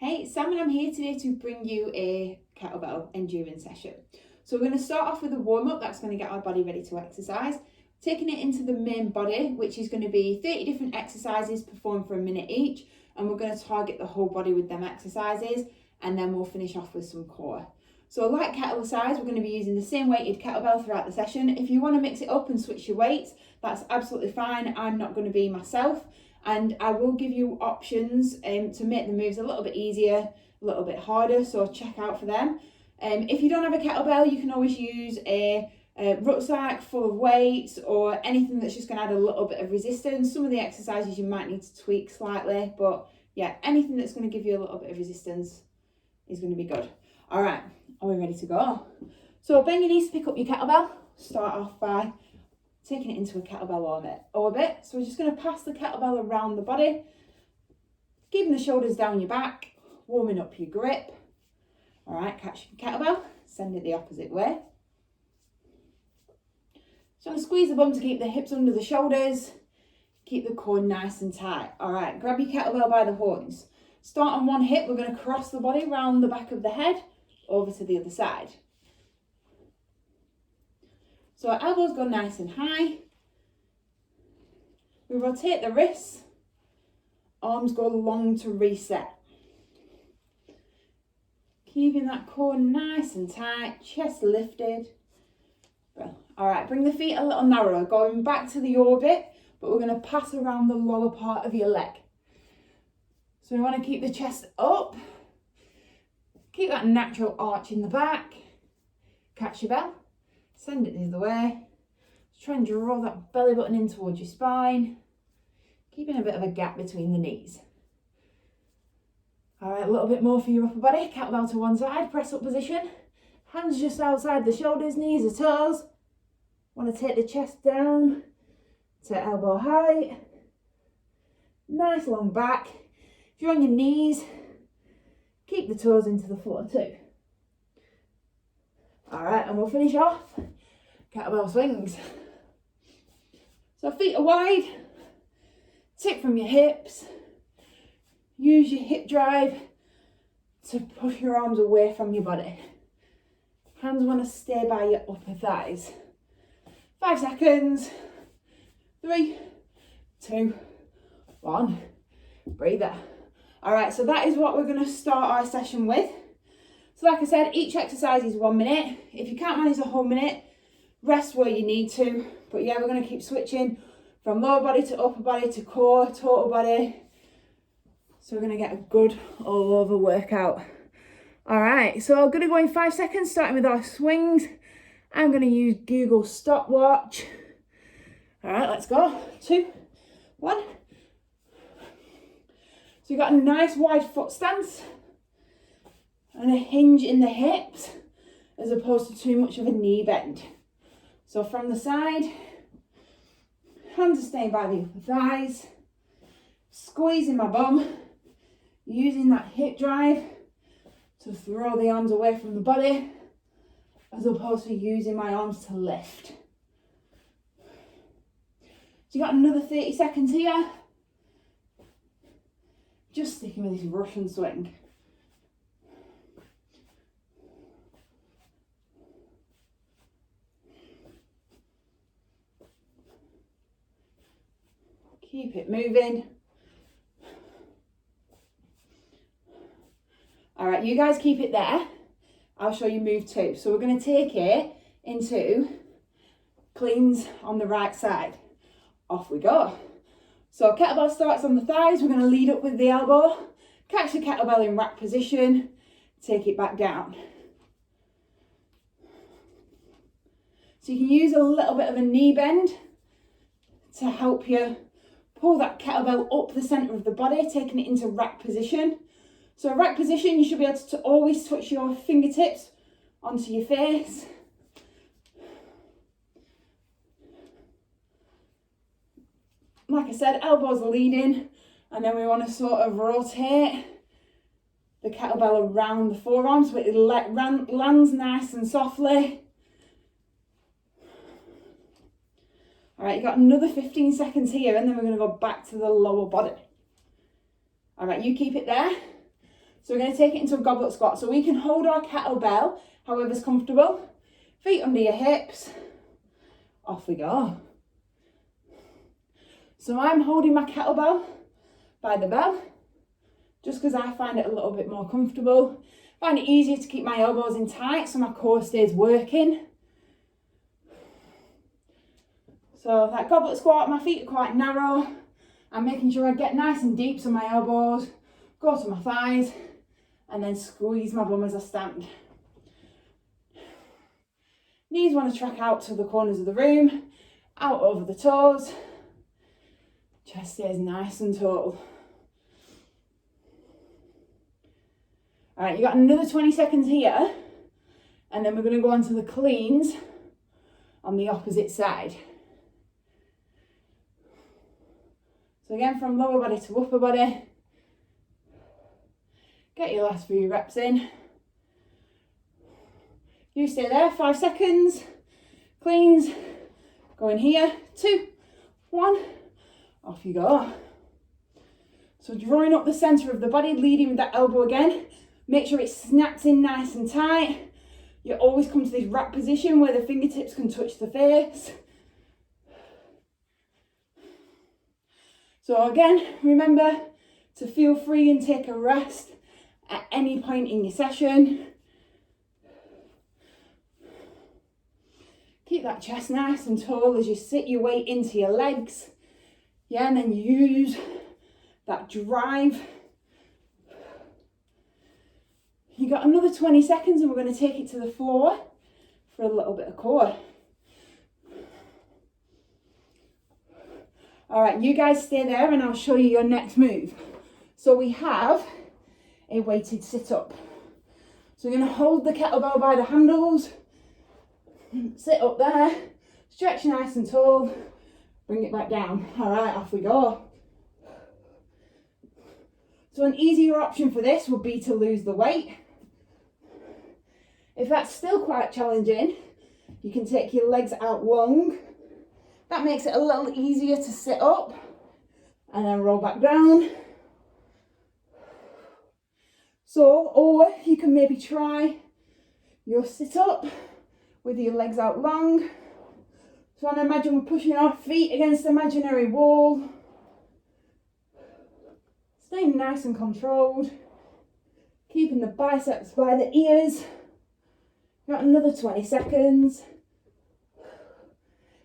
Hey, Sam and I'm here today to bring you a kettlebell endurance session. So we're going to start off with a warm-up that's going to get our body ready to exercise. Taking it into the main body, which is going to be 30 different exercises performed for a minute each. And we're going to target the whole body with them exercises. And then we'll finish off with some core. So like kettlebell size, we're going to be using the same weighted kettlebell throughout the session. If you want to mix it up and switch your weights, that's absolutely fine. I'm not going to be myself. And I will give you options to make the moves a little bit easier, a little bit harder, so check out for them. If you don't have a kettlebell, you can always use a rucksack full of weights or anything that's just going to add a little bit of resistance. Some of the exercises you might need to tweak slightly, but yeah, anything that's going to give you a little bit of resistance is going to be good. All right, are we ready to go? So bend your knees to pick up your kettlebell. Start off by taking it into a kettlebell orbit. So we're just going to pass the kettlebell around the body, keeping the shoulders down your back, warming up your grip. All right, catch your kettlebell, send it the opposite way. So I'm going to squeeze the bum to keep the hips under the shoulders, keep the core nice and tight. All right, grab your kettlebell by the horns. Start on one hip, we're going to cross the body round the back of the head, over to the other side. So our elbows go nice and high. We rotate the wrists. Arms go long to reset. Keeping that core nice and tight, chest lifted. Well, all right, bring the feet a little narrower, going back to the orbit, but we're going to pass around the lower part of your leg. So we want to keep the chest up. Keep that natural arch in the back. Catch your bell. Send it the other way. Try and draw that belly button in towards your spine. Keeping a bit of a gap between the knees. All right, a little bit more for your upper body. Kettlebell to one side, press up position. Hands just outside the shoulders, knees or toes. Want to take the chest down to elbow height. Nice long back. If you're on your knees, keep the toes into the floor too. All right, and we'll finish off kettlebell swings. So feet are wide, tip from your hips. Use your hip drive to push your arms away from your body. Hands want to stay by your upper thighs. 5 seconds. 3, 2, 1. Breather. All right, so that is what we're going to start our session with. So like I said, each exercise is 1 minute. If you can't manage the whole minute, rest where you need to. But yeah, we're going to keep switching from lower body to upper body to core, total body. So we're going to get a good all over workout. All right, so I'm going to go in 5 seconds, starting with our swings. I'm going to use Google stopwatch. All right, let's go. 2, 1. So you've got a nice wide foot stance and a hinge in the hips as opposed to too much of a knee bend. So from the side, hands are staying by the upper thighs, squeezing my bum, using that hip drive to throw the arms away from the body as opposed to using my arms to lift. So you got another 30 seconds here. Just sticking with this Russian swing. Keep it moving. All right, you guys keep it there. I'll show you move 2. So we're going to take it into cleans on the right side. Off we go. So kettlebell starts on the thighs. We're going to lead up with the elbow. Catch the kettlebell in rack position. Take it back down. So you can use a little bit of a knee bend to help you pull that kettlebell up the center of the body, taking it into rack position. So rack position, you should be able to always touch your fingertips onto your face. Like I said, elbows are leading, and then we want to sort of rotate the kettlebell around the forearms so it lands nice and softly. All right, you've got another 15 seconds here, and then we're going to go back to the lower body. All right, you keep it there. So we're going to take it into a goblet squat. So we can hold our kettlebell however's comfortable. Feet under your hips. Off we go. So I'm holding my kettlebell by the bell, just because I find it a little bit more comfortable. I find it easier to keep my elbows in tight so my core stays working. So that goblet squat, my feet are quite narrow. I'm making sure I get nice and deep so my elbows go to my thighs and then squeeze my bum as I stand. Knees want to track out to the corners of the room, out over the toes. Chest stays nice and tall. All right, you got another 20 seconds here, and then we're going to go on to the cleans on the opposite side. So again, from lower body to upper body. Get your last few reps in. You stay there, 5 seconds. Cleans. Go in here, 2, 1. Off you go. So drawing up the centre of the body, leading with that elbow again. Make sure it snaps in nice and tight. You always come to this rack position where the fingertips can touch the face. So again, remember to feel free and take a rest at any point in your session. Keep that chest nice and tall as you sit your weight into your legs. Yeah, and then use that drive. You got another 20 seconds and we're going to take it to the floor for a little bit of core. All right, you guys stay there and I'll show you your next move. So we have a weighted sit-up. So we're going to hold the kettlebell by the handles, sit up there, stretch nice and tall, bring it back down. All right, off we go. So an easier option for this would be to lose the weight. If that's still quite challenging, you can take your legs out long. That makes it a little easier to sit up and then roll back down. So, or you can maybe try your sit up with your legs out long. So I imagine we're pushing our feet against the imaginary wall. Staying nice and controlled. Keeping the biceps by the ears. Got another 20 seconds.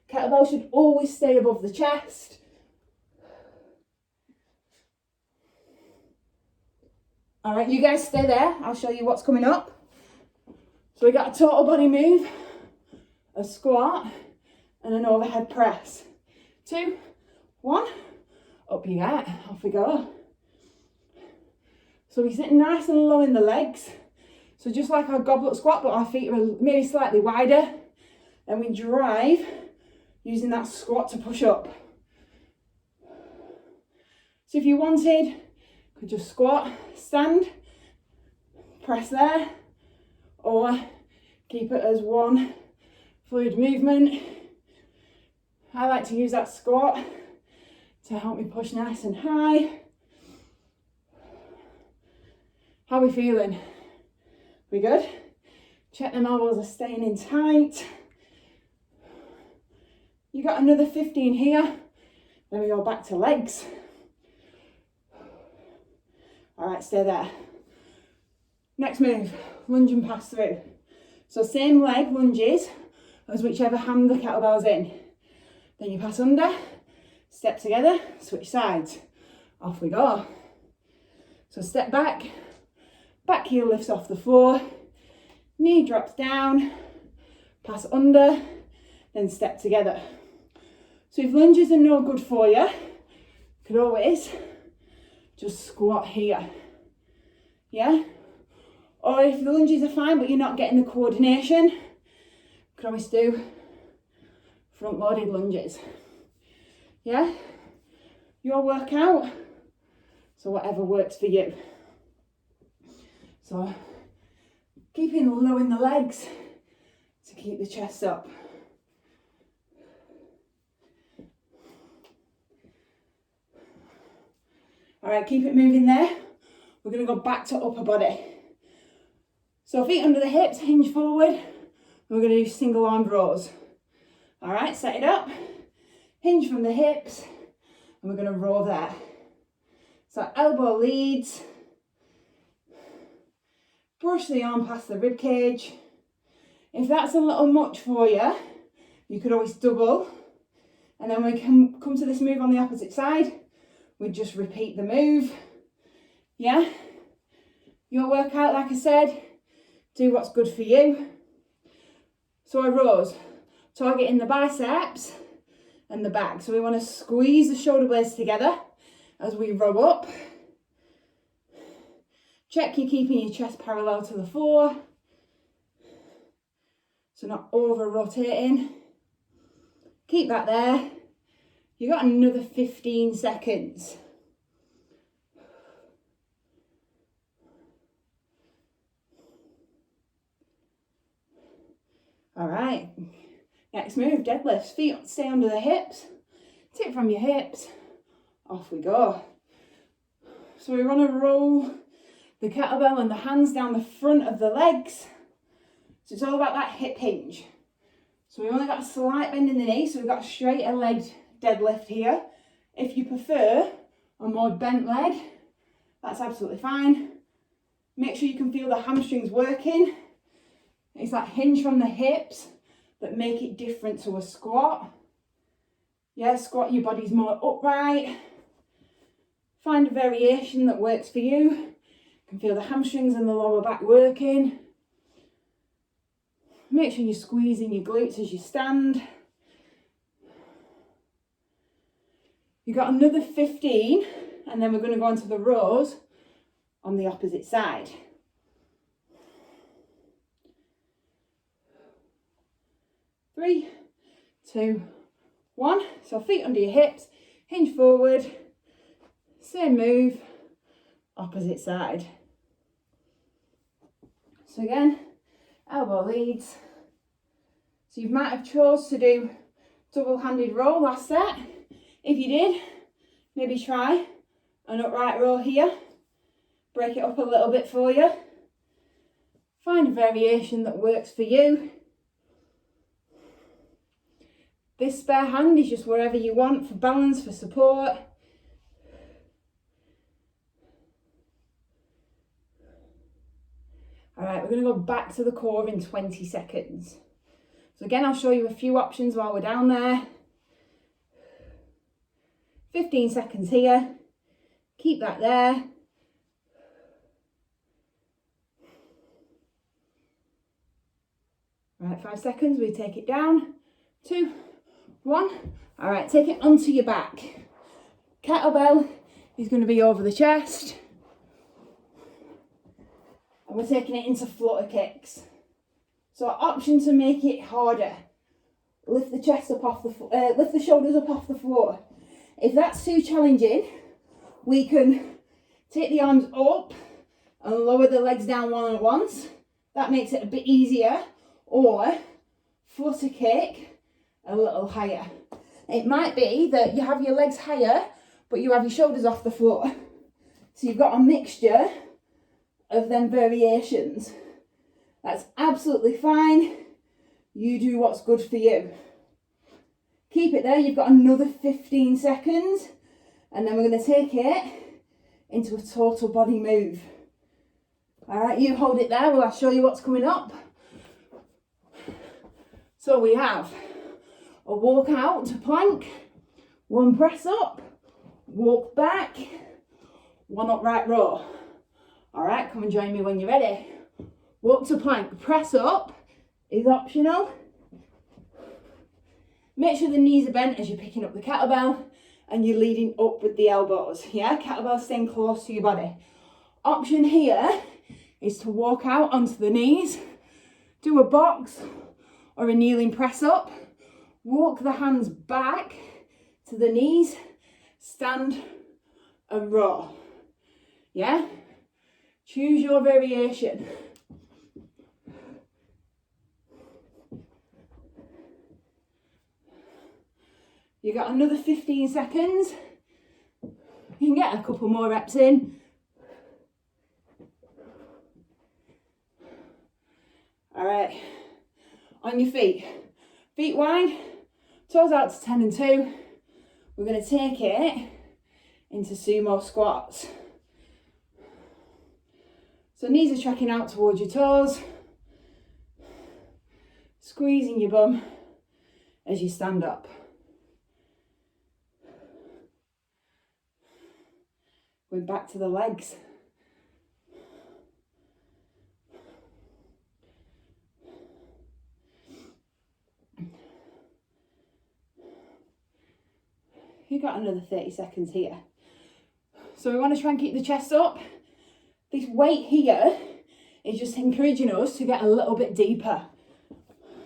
Kettlebell should always stay above the chest. All right, you guys stay there. I'll show you what's coming up. So we got a total body move, a squat, and an overhead press. 2, 1, up you get, off we go. So we sit nice and low in the legs. So just like our goblet squat, but our feet are maybe slightly wider. Then we drive using that squat to push up. So if you wanted, you could just squat, stand, press there, or keep it as one fluid movement. I like to use that squat to help me push nice and high. How are we feeling? We good? Check them elbows are staying in tight. You got another 15 here. Then we go back to legs. All right, stay there. Next move, lunge and pass through. So same leg lunges as whichever hand the kettlebell's in. Then you pass under, step together, switch sides. Off we go. So step back, back heel lifts off the floor, knee drops down, pass under, then step together. So if lunges are no good for you, you could always just squat here. Yeah? Or if the lunges are fine but you're not getting the coordination, you could always do front loaded lunges. Yeah? Your workout, so whatever works for you. So keeping low in the legs to keep the chest up. All right, keep it moving there. we're going to go back to upper body. So feet under the hips, hinge forward. We're going to do single armed rows. All right, set it up. Hinge from the hips, and we're going to row there. So elbow leads. Brush the arm past the rib cage. If that's a little much for you, you could always double. And then when we can come to this move on the opposite side, we just repeat the move. Yeah? Your workout, like I said, do what's good for you. So I rose, targeting the biceps and the back. So we want to squeeze the shoulder blades together as we row up. Check you're keeping your chest parallel to the floor. So not over rotating. Keep that there. You got another 15 seconds. All right, next move, deadlifts. Feet stay under the hips, tip from your hips, off we go. So we want to roll the kettlebell and the hands down the front of the legs. So it's all about that hip hinge. So we've only got a slight bend in the knee, so we've got a straighter legged deadlift here. If you prefer a more bent leg, that's absolutely fine. Make sure you can feel the hamstrings working. It's that hinge from the hips that make it different to a squat. Yeah, squat, your body's more upright. Find a variation that works for you. You can feel the hamstrings and the lower back working. Make sure you're squeezing your glutes as you stand. You've got another 15, and then we're going to go on to the rows on the opposite side. 3, 2, 1. So feet under your hips, hinge forward, same move, opposite side. So again, elbow leads. So you might have chose to do double-handed row last set. If you did, maybe try an upright row here. Break it up a little bit for you. Find a variation that works for you. This spare hand is just wherever you want for balance, for support. All right, we're going to go back to the core in 20 seconds. So again, I'll show you a few options while we're down there. 15 seconds here. Keep that there. Right, 5 seconds, we take it down. 2, 1. All right, take it onto your back. Kettlebell is going to be over the chest. And we're taking it into flutter kicks. So our option to make it harder, lift the chest up off the lift the shoulders up off the floor. If that's too challenging, we can take the arms up and lower the legs down one at once. That makes it a bit easier. Or flutter kick a little higher. It might be that you have your legs higher, but you have your shoulders off the floor. So you've got a mixture of them variations. That's absolutely fine. You do what's good for you. Keep it there. You've got another 15 seconds, and then we're going to take it into a total body move. All right, you hold it there while I show you what's coming up. So we have a walk out to plank, 1 press up, walk back, 1 upright row. All right, come and join me when you're ready. Walk to plank, press up is optional. Make sure the knees are bent as you're picking up the kettlebell and you're leading up with the elbows. Yeah, kettlebell staying close to your body. Option here is to walk out onto the knees, do a box or a kneeling press up, walk the hands back to the knees, stand and row. Yeah? Choose your variation. You got another 15 seconds. You can get a couple more reps in. All right, on your feet. Feet wide, toes out to 10 and 2. We're going to take it into sumo squats. So knees are tracking out towards your toes. Squeezing your bum as you stand up. Going back to the legs. You've got another 30 seconds here. So we want to try and keep the chest up. This weight here is just encouraging us to get a little bit deeper.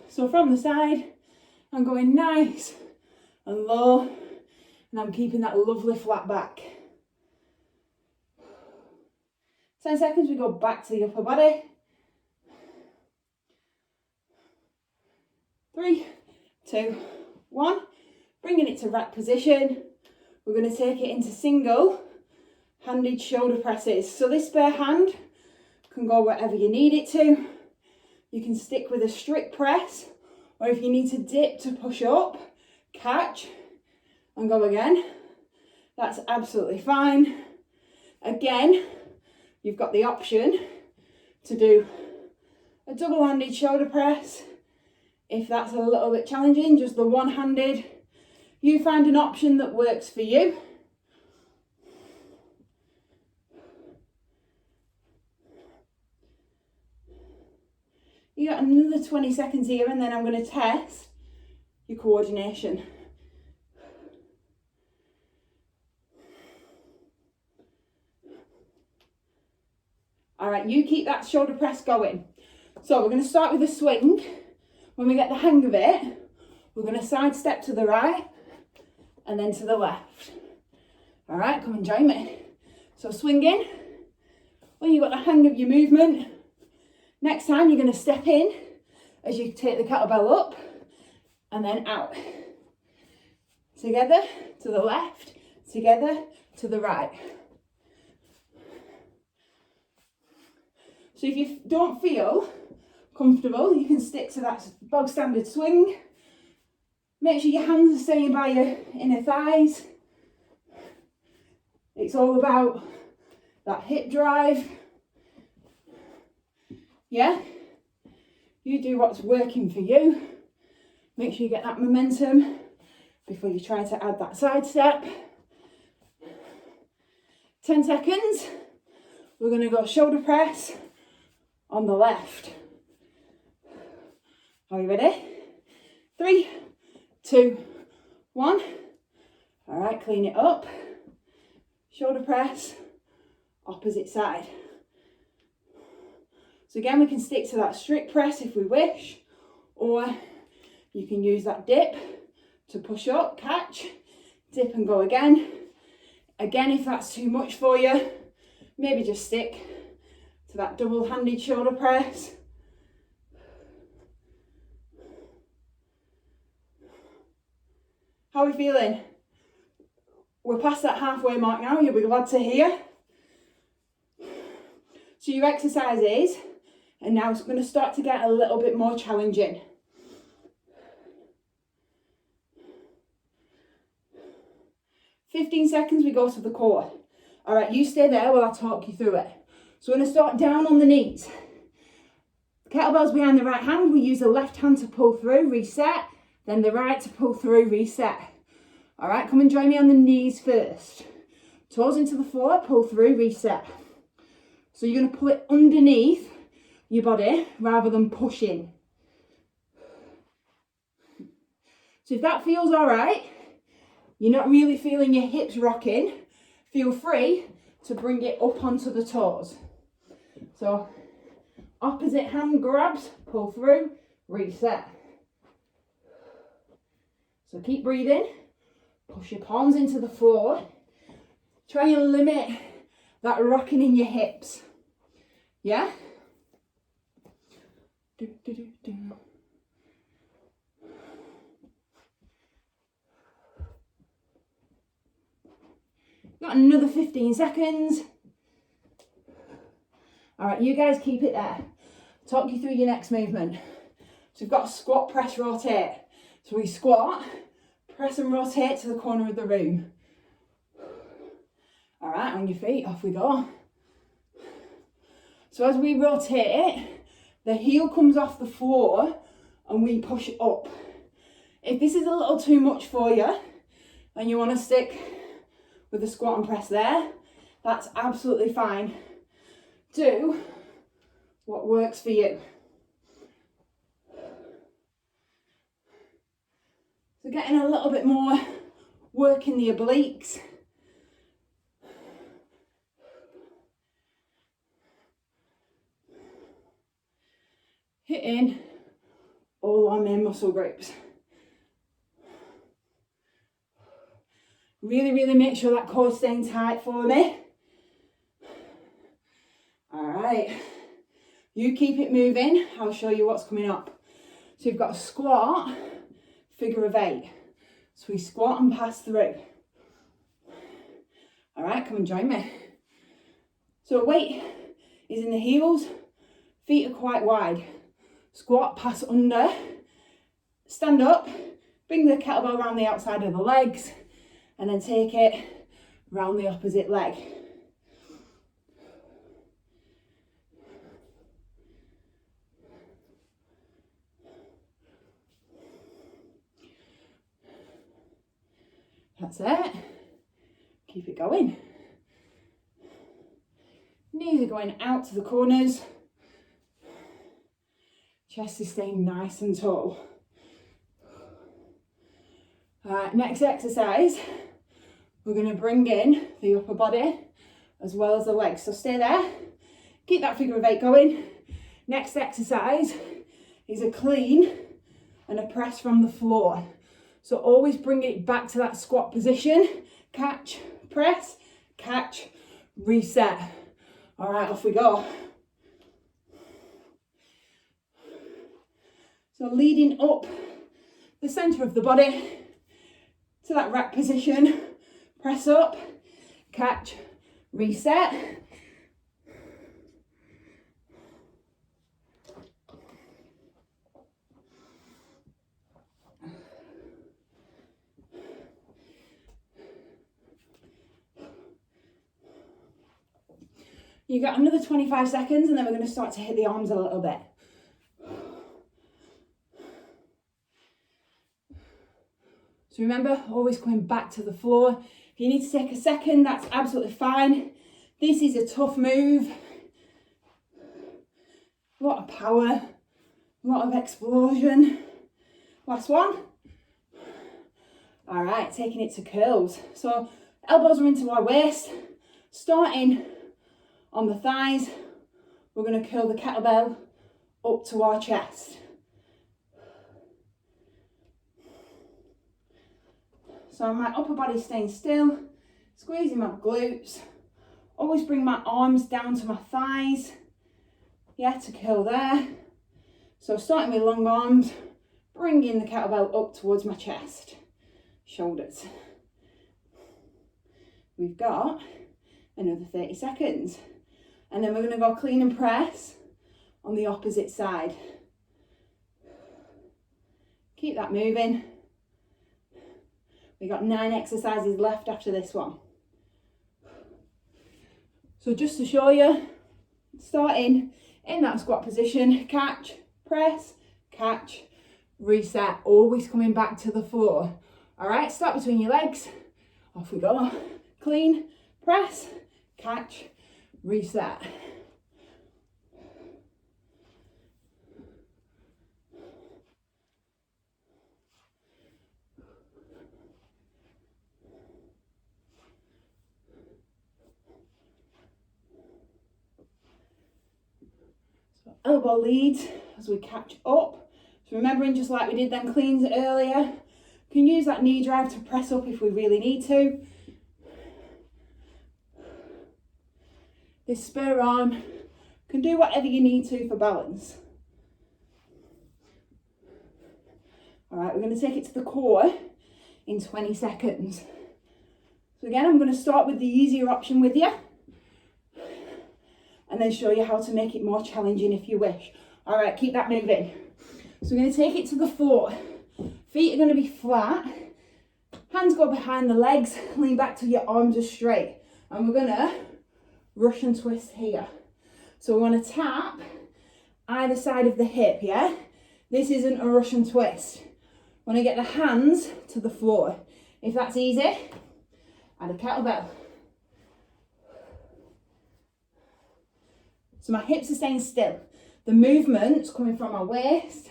So from the side, I'm going nice and low, and I'm keeping that lovely flat back. 10 seconds, we go back to the upper body. 3, 2, 1. Bringing it to rack position. We're going to take it into single-handed shoulder presses. So this spare hand can go wherever you need it to. You can stick with a strict press, or if you need to dip to push up, catch and go again. That's absolutely fine. Again, you've got the option to do a double-handed shoulder press. If that's a little bit challenging, just the one-handed. You find an option that works for you. You got another 20 seconds here, and then I'm going to test your coordination. All right, you keep that shoulder press going. So we're going to start with a swing. When we get the hang of it, we're going to sidestep to the right and then to the left. All right, come and join me. So swinging. When you've got the hang of your movement, next time you're going to step in as you take the kettlebell up and then out. Together to the left, together to the right. So if you don't feel comfortable, you can stick to that bog standard swing. Make sure your hands are staying by your inner thighs. It's all about that hip drive. Yeah? You do what's working for you. Make sure you get that momentum before you try to add that side step. 10 seconds. We're going to go shoulder press on the left. Are you ready? 3, 2, 1. All right, clean it up. Shoulder press, opposite side. So again, we can stick to that strict press if we wish, or you can use that dip to push up, catch, dip and go again. Again, if that's too much for you, maybe just stick to that double-handed shoulder press. How are we feeling? We're past that halfway mark now, you'll be glad to hear. So your exercises are now going to start to get a little bit more challenging. "15 seconds, we go to the core. All right, you stay there while I talk you through it. So we're going to start down on the knees. Kettlebell's behind the right hand. We use the left hand to pull through, reset, then the right to pull through, reset. All right, come and join me on the knees first. Toes into the floor, pull through, reset. So you're going to pull it underneath your body rather than pushing. So if that feels all right, you're not really feeling your hips rocking, feel free to bring it up onto the toes. So opposite hand grabs, pull through, reset. So keep breathing, push your palms into the floor. Try and limit that rocking in your hips. Yeah? Do, do, do, do. Got another 15 seconds. All right, you guys keep it there. talk you through your next movement. So we've got squat, press, rotate. So we squat, press and rotate to the corner of the room. All right, on your feet, off we go. So as we rotate, the heel comes off the floor and we push up. If this is a little too much for you and you want to stick with the squat and press there, that's absolutely fine. Do what works for you. So getting a little bit more work in the obliques. Hitting all our main muscle groups. Really make sure that core's staying tight for me. All right, you keep it moving. I'll show you what's coming up. So you've got a squat, figure of 8. So we squat and pass through. All right, come and join me. So weight is in the heels, feet are quite wide. Squat, pass under, stand up, bring the kettlebell around the outside of the legs, and then take it round the opposite leg. That's it. Keep it going. Knees are going out to the corners. Chest is staying nice and tall. All right, next exercise, we're going to bring in the upper body as well as the legs. So stay there, keep that figure of 8 going. Next exercise is a clean and a press from the floor. So always bring it back to that squat position. Catch, press, catch, reset. All right, off we go. So leading up the centre of the body to that rack position, press up, catch, reset. You got another 25 seconds and then we're going to start to hit the arms a little bit. So remember, always coming back to the floor. If you need to take a second, that's absolutely fine. This is a tough move. A lot of power, a lot of explosion. Last one. All right, taking it to curls. So elbows are into our waist, starting on the thighs. We're going to curl the kettlebell up to our chest. So my upper body staying still, squeezing my glutes. Always bring my arms down to my thighs. Yeah, to curl there. So starting with long arms, bringing the kettlebell up towards my chest, shoulders. We've got another 30 seconds. And then we're going to go clean and press on the opposite side. Keep that moving. We've got 9 exercises left after this one. So just to show you, starting in that squat position, catch, press, catch, reset, always coming back to the floor. All right, start between your legs, off we go. Clean, press, catch, reset. So elbow leads as we catch up. So remembering, just like we did them cleans earlier, you can use that knee drive to press up if we really need to. This spare arm can do whatever you need to for balance. All right, we're going to take it to the core in 20 seconds. So again, I'm going to start with the easier option with you and then show you how to make it more challenging if you wish. All right, keep that moving. So we're going to take it to the floor. Feet are going to be flat. Hands go behind the legs. Lean back till your arms are straight. And we're going to Russian twist here. So we want to tap either side of the hip, yeah? This isn't a Russian twist. Want to get the hands to the floor. If that's easy, add a kettlebell. So my hips are staying still. The movement's coming from my waist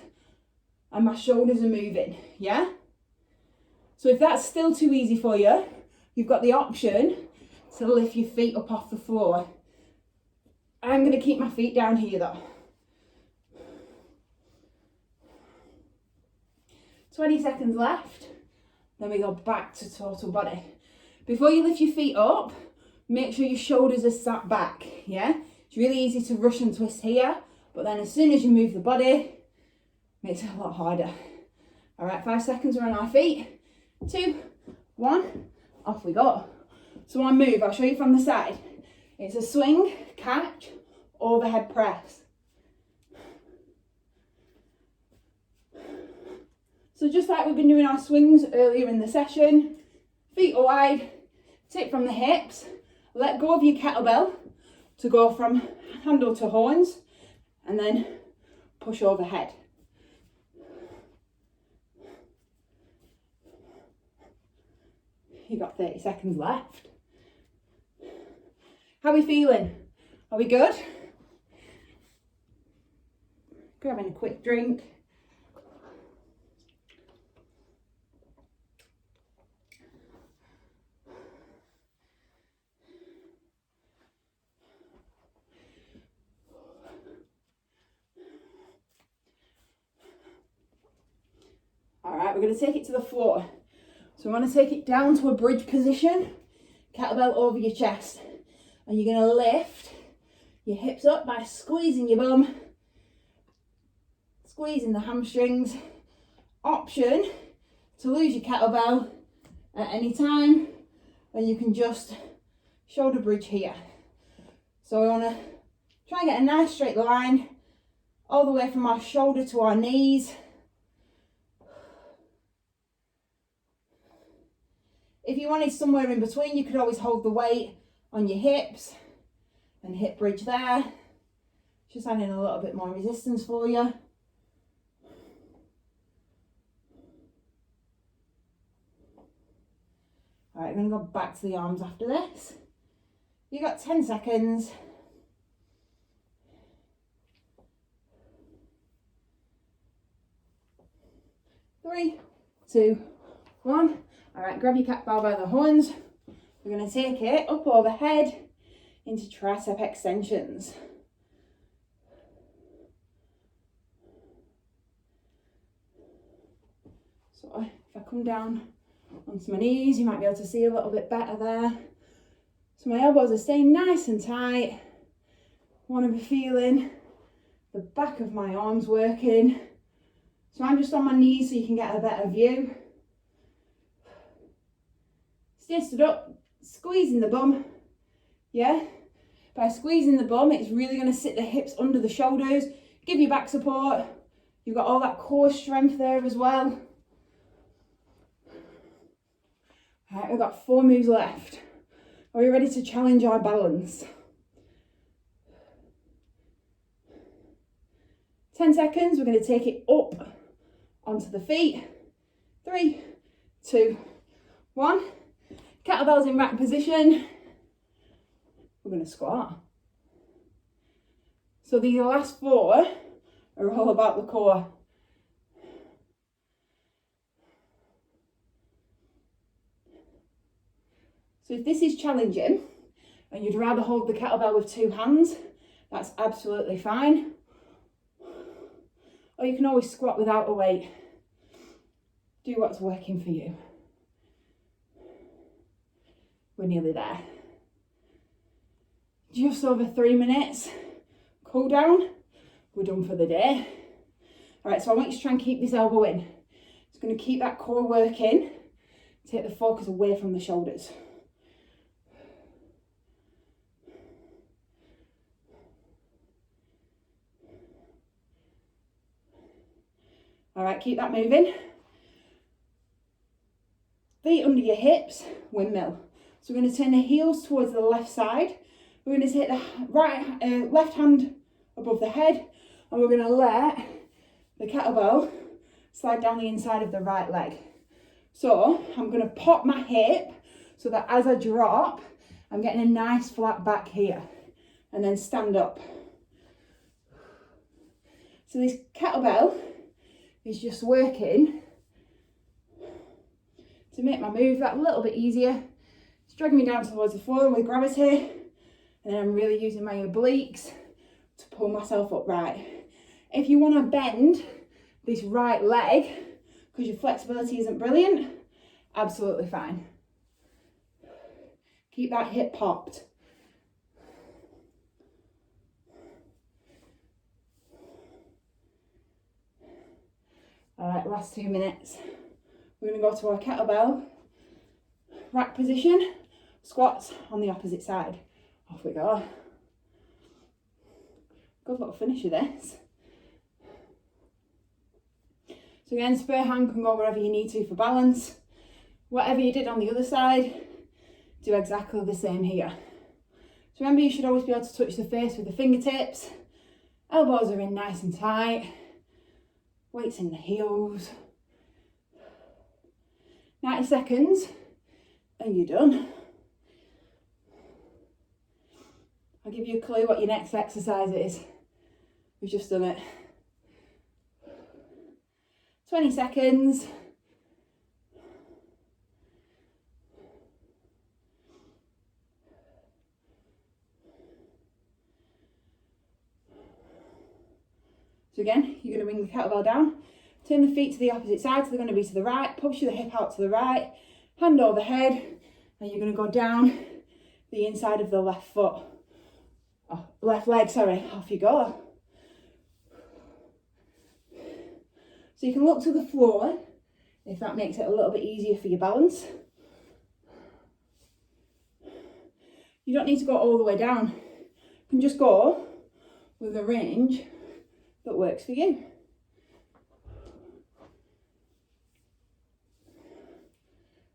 and my shoulders are moving, yeah? So if that's still too easy for you, you've got the option to lift your feet up off the floor. I'm going to keep my feet down here though. 20 seconds left. Then we go back to total body. Before you lift your feet up, make sure your shoulders are sat back, yeah? It's really easy to Russian twist here, but then as soon as you move the body, it makes it a lot harder. All right, 5 seconds, we're on our feet. 2, 1, off we go. So on move, I'll show you from the side. It's a swing, catch, overhead press. So just like we've been doing our swings earlier in the session, feet are wide, tip from the hips, let go of your kettlebell to go from handle to horns, and then push overhead. You've got 30 seconds left. How are we feeling? Are we good? Grabbing a quick drink. All right, we're going to take it to the floor. So we want to take it down to a bridge position, kettlebell over your chest. And you're going to lift your hips up by squeezing your bum, squeezing the hamstrings. Option to lose your kettlebell at any time, and you can just shoulder bridge here. So we want to try and get a nice straight line all the way from our shoulder to our knees. If you wanted somewhere in between, you could always hold the weight on your hips and hip bridge there. Just adding a little bit more resistance for you. All right, I'm going to go back to the arms after this. You've got 10 seconds. 3, 2, 1. All right, grab your kettlebell by the horns. We're going to take it up overhead into tricep extensions. So if I come down onto my knees, you might be able to see a little bit better there. So my elbows are staying nice and tight. I want to be feeling the back of my arms working. So I'm just on my knees so you can get a better view. Stay stood up, squeezing the bum, yeah? By squeezing the bum, it's really going to sit the hips under the shoulders, give you back support. You've got all that core strength there as well. All right, we've got 4 moves left. Are we ready to challenge our balance? 10 seconds, we're going to take it up onto the feet. 3, 2, 1. Kettlebells in rack position. We're going to squat. So these last 4 are all about the core. So if this is challenging and you'd rather hold the kettlebell with 2 hands, that's absolutely fine. Or you can always squat without a weight. Do what's working for you. We're nearly there. Just over 3 minutes. Cool down. We're done for the day. All right, so I want you to try and keep this elbow in. It's going to keep that core working. Take the focus away from the shoulders. All right, keep that moving. Feet under your hips, windmill. So we're going to turn the heels towards the left side. We're going to take the left hand above the head, and we're going to let the kettlebell slide down the inside of the right leg. So I'm going to pop my hip so that as I drop, I'm getting a nice flat back here, and then stand up. So this kettlebell is just working to make my move that little bit easier. It's dragging me down towards the floor with gravity, and then I'm really using my obliques to pull myself upright. If you want to bend this right leg because your flexibility isn't brilliant, absolutely fine. Keep that hip popped. All right, last 2 minutes. We're going to go to our kettlebell rack position, squats on the opposite side. Off we go. Good little finish of this. So again, spare hand can go wherever you need to for balance. Whatever you did on the other side, do exactly the same here. So remember, you should always be able to touch the face with the fingertips. Elbows are in nice and tight. Weights in the heels. 90 seconds and you're done. I'll give you a clue what your next exercise is. We've just done it. 20 seconds. So again, you're going to bring the kettlebell down, turn the feet to the opposite side, so they're going to be to the right, push the hip out to the right, hand over head, and you're going to go down the inside of the left foot, left leg, sorry, off you go. So you can look to the floor, if that makes it a little bit easier for your balance. You don't need to go all the way down. You can just go with a range that works for you.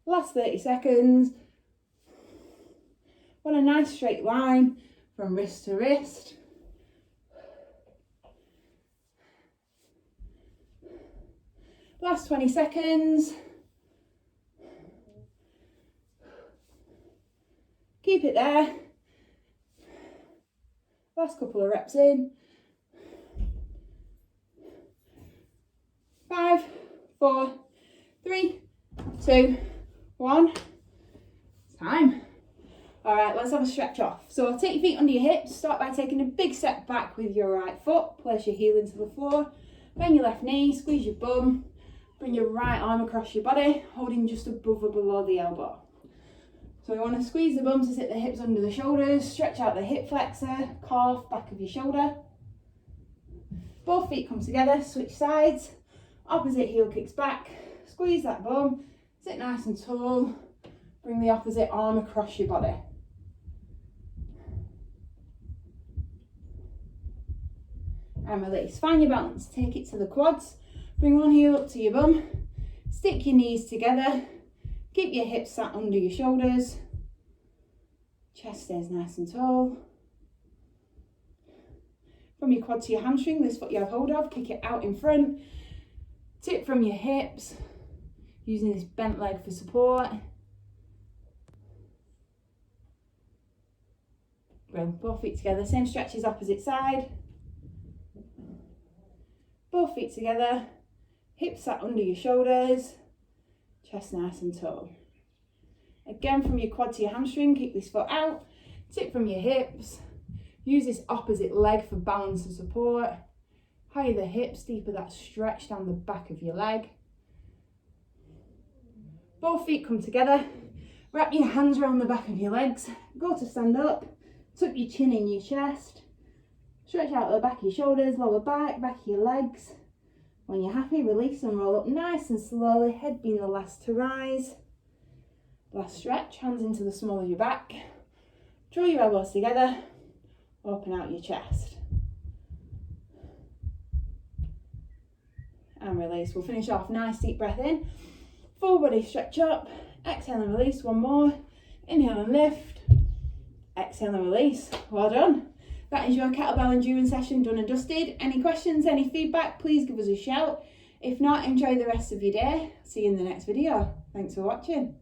Last 30 seconds. Want a nice straight line from wrist to wrist. Last 20 seconds. Keep it there. Last couple of reps in. 5, 4, 3, 2, 1. It's time. All right, let's have a stretch off. So take your feet under your hips. Start by taking a big step back with your right foot. Place your heel into the floor. Bend your left knee, squeeze your bum. Bring your right arm across your body, holding just above or below the elbow. So we want to squeeze the bum to sit the hips under the shoulders. Stretch out the hip flexor, calf, back of your shoulder. Both feet come together, switch sides. Opposite heel kicks back. Squeeze that bum. Sit nice and tall. Bring the opposite arm across your body. And release. Find your balance. Take it to the quads. Bring one heel up to your bum. Stick your knees together. Keep your hips sat under your shoulders. Chest stays nice and tall. From your quad to your hamstring, this foot you have hold of, kick it out in front. Tip from your hips, using this bent leg for support. Bring both feet together, same stretch as opposite side. Both feet together, hips sat under your shoulders, chest nice and tall. Again, from your quad to your hamstring, keep this foot out, tip from your hips, use this opposite leg for balance and support. Higher the hips, deeper that stretch down the back of your leg. Both feet come together, wrap your hands around the back of your legs, go to stand up, tuck your chin in your chest, stretch out the back of your shoulders, lower back, back of your legs. When you're happy, release and roll up nice and slowly, head being the last to rise. Last stretch, hands into the small of your back. Draw your elbows together, open out your chest. and release. We'll finish off, nice deep breath in, full body stretch up, exhale and release, one more, inhale and lift, exhale and release. Well done. That is your kettlebell endurance session done and dusted. Any questions, any feedback, please give us a shout. If not, enjoy the rest of your day. See you in the next video. Thanks for watching.